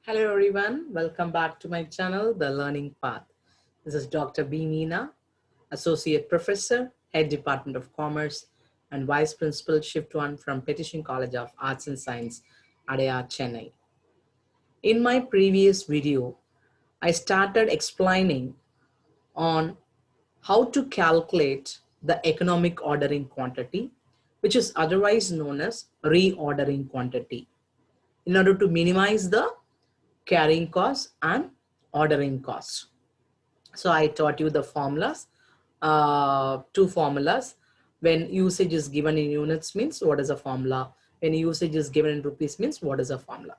Hello everyone, welcome back to my channel, The Learning Path. This is Dr. B. Meena, Associate Professor, Head Department of Commerce, and Vice Principal Shift 1 from Petition College of Arts and Science, Adaya, Chennai. In my previous video, I started explaining on how to calculate the economic ordering quantity, which is otherwise known as reordering quantity, in order to minimize the carrying costs and ordering costs. So I taught you the formulas, two formulas. When usage is given in units means what is a formula? When usage is given in rupees means what is a formula?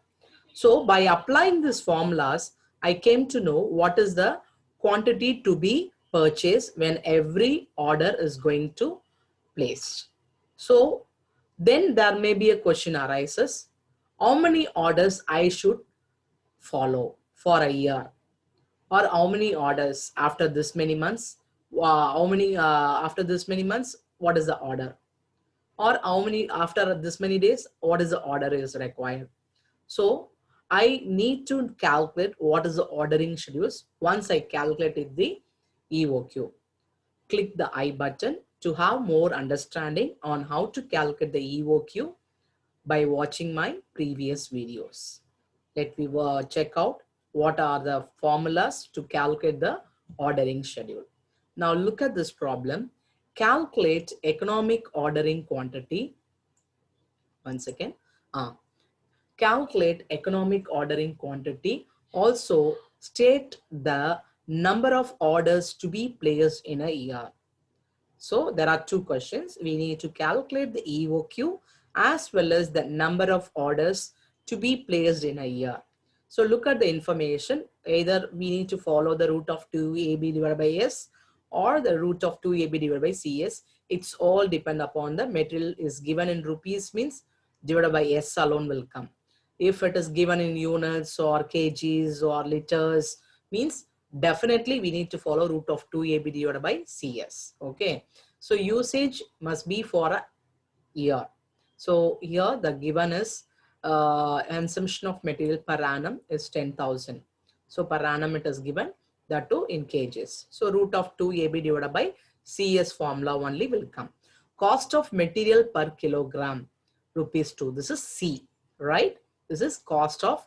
So by applying these formulas, I came to know what is the quantity to be purchased when every order is going to place. So then there may be a question arises, how many orders I should follow for a year, or how many orders after this many months, how many after this many months, what is the order, or how many after this many days, what is the order is required. So I need to calculate what is the ordering schedules. Once I calculated the EOQ, click the I button to have more understanding on how to calculate the EOQ by watching my previous videos. Let me check out what are the formulas to calculate the ordering schedule. Now look at this problem. Calculate economic ordering quantity. One second. Calculate economic ordering quantity. Also state the number of orders to be placed in a year. So there are two questions. We need to calculate the EOQ as well as the number of orders to be placed in a year. So look at the information. Either we need to follow the root of 2AB divided by S or the root of 2AB divided by CS. It's all depend upon the material is given in rupees means divided by S alone will come. If it is given in units or kgs or liters means definitely we need to follow root of 2AB divided by CS. Okay. So usage must be for a year. So here the given is consumption of material per annum is 10,000. So per annum it is given, that too in kgs. So root of 2AB divided by CS formula only will come. Cost of material per kilogram, rupees 2. This is C, right? This is cost of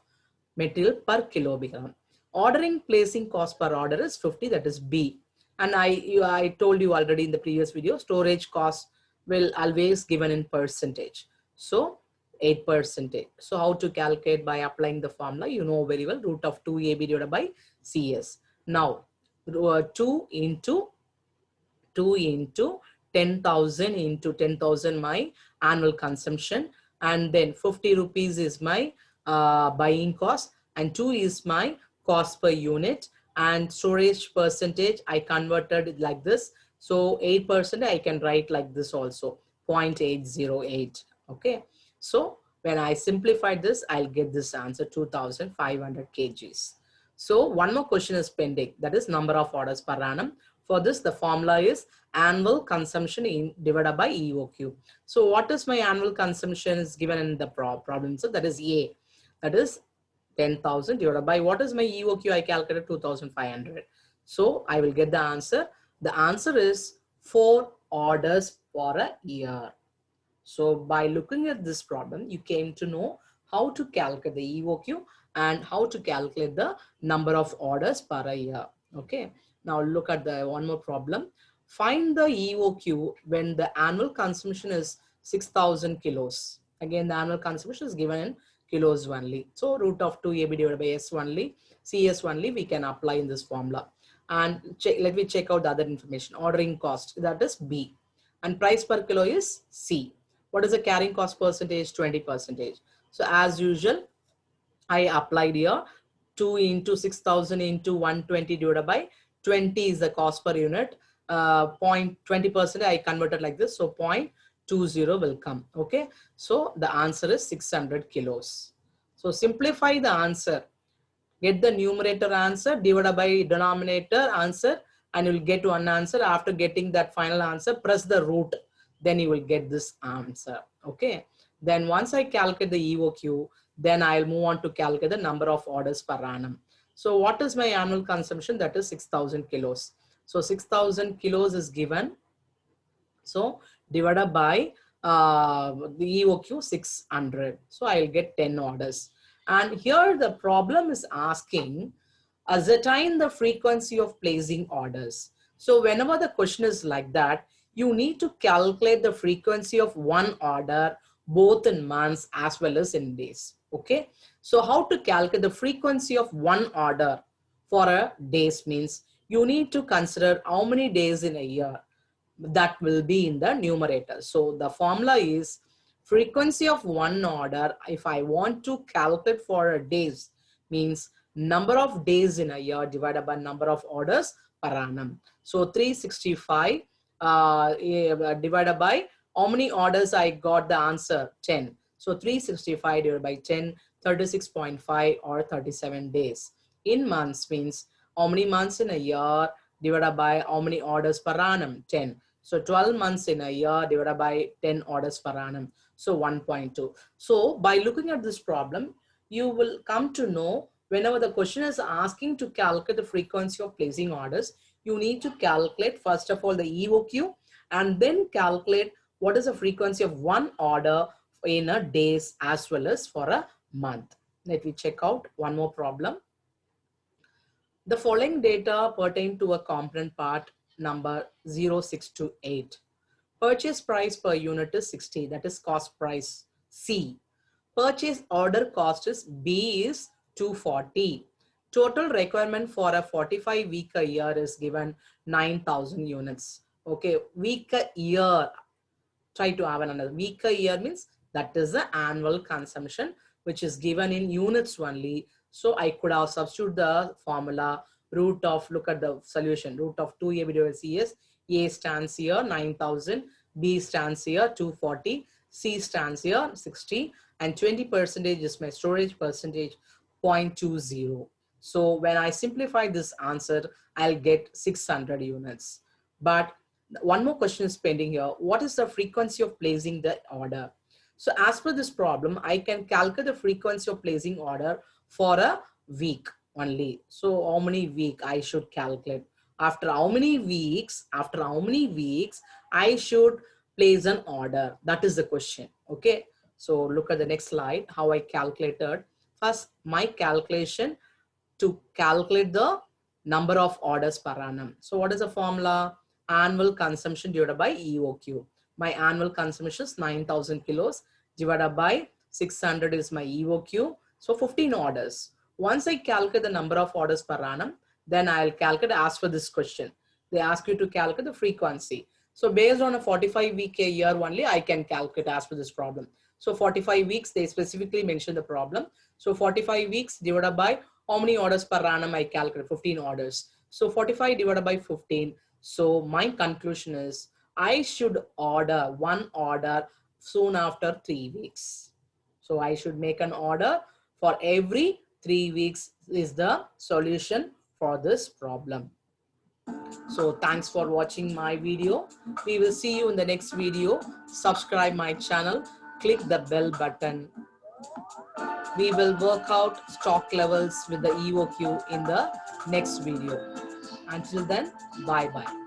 material per kilogram. Ordering placing cost per order is 50, that is B. And I told you already in the previous video, storage cost will always given in percentage. So 8%. So how to calculate by applying the formula? You know very well, root of 2AB divided by CS. Now 2 into 10,000 into 10,000 my annual consumption, and then 50 rupees is my buying cost, and 2 is my cost per unit, and storage percentage I converted it like this. So 8% I can write like this also, 0.808. Okay. So when I simplify this, I'll get this answer 2,500 kgs. So one more question is pending, that is number of orders per annum. For this, the formula is annual consumption in divided by EOQ. So what is my annual consumption is given in the problem. So that is A, that is 10,000 divided by what is my EOQ? I calculated 2,500. So I will get the answer. The answer is 4 orders for a year. So by looking at this problem, you came to know how to calculate the EOQ and how to calculate the number of orders per a year. Okay. Now look at the one more problem. Find the EOQ when the annual consumption is 6,000 kilos. Again, the annual consumption is given in kilos only. So root of 2AB divided by S only, CS only we can apply in this formula. And let me check out the other information. Ordering cost, that is B. And price per kilo is C. What is the carrying cost percentage? 20%. So as usual, I applied here 2 into 6,000 into 120 divided by 20 is the cost per unit. 0.20% I converted like this. So 0.20 will come. Okay. So the answer is 600 kilos. So simplify the answer. Get the numerator answer divided by denominator answer, and you will get one answer. After getting that final answer, press the root. Then you will get this answer. Okay. Then once I calculate the EOQ, Then I'll move on to calculate the number of orders per annum. So what is my annual consumption? That is 6,000 kilos. So 6,000 kilos is given. So divided by the EOQ 600. So I'll get 10 orders. And here the problem is asking ascertain the frequency of placing orders. So whenever the question is like that, you need to calculate the frequency of one order both in months as well as in days. Okay. So how to calculate the frequency of one order for a days means you need to consider how many days in a year that will be in the numerator. So the formula is frequency of one order. If I want to calculate for a days means number of days in a year divided by number of orders per annum. So 365 divided by how many orders I got, the answer 10. So 365 divided by 10, 36.5 or 37 days. In months means how many months in a year divided by how many orders per annum, 10. So 12 months in a year divided by 10 orders per annum. So 1.2. So by looking at this problem, you will come to know whenever the question is asking to calculate the frequency of placing orders, you need to calculate first of all the EOQ and then calculate what is the frequency of one order in a days as well as for a month. Let me check out one more problem. The following data pertain to a component part number 0628. Purchase price per unit is 60, that is cost price C. Purchase order cost is B is 240. Total requirement for a 45 week a year is given 9,000 units. Okay, week a year. Try to have another week a year means that is the annual consumption which is given in units only. So I could have substitute the formula root of, look at the solution, root of 2a divided C is A stands here 9,000, B stands here 240, C stands here 60 and 20% is my storage percentage 0.20. So when I simplify this answer, I'll get 600 units. But one more question is pending here. What is the frequency of placing the order? So as per this problem, I can calculate the frequency of placing order for a week only. So how many week I should calculate? After how many weeks I should place an order? That is the question. Okay. So look at the next slide, how I calculated. First, my calculation to calculate the number of orders per annum. So what is the formula? Annual consumption divided by EOQ. My annual consumption is 9,000 kilos divided by 600 is my EOQ. So 15 orders. Once I calculate the number of orders per annum, then I'll calculate as for this question. They ask you to calculate the frequency. So based on a 45 week a year only, I can calculate as for this problem. So 45 weeks, they specifically mention the problem. So 45 weeks divided by how many orders per annum I calculate? 15 orders. So 45 divided by 15. So my conclusion is I should order one order soon after 3 weeks. So I should make an order for every 3 weeks is the solution for this problem. So thanks for watching my video. We will see you in the next video. Subscribe my channel, click the bell button. We will work out stock levels with the EOQ in the next video. Until then, bye-bye.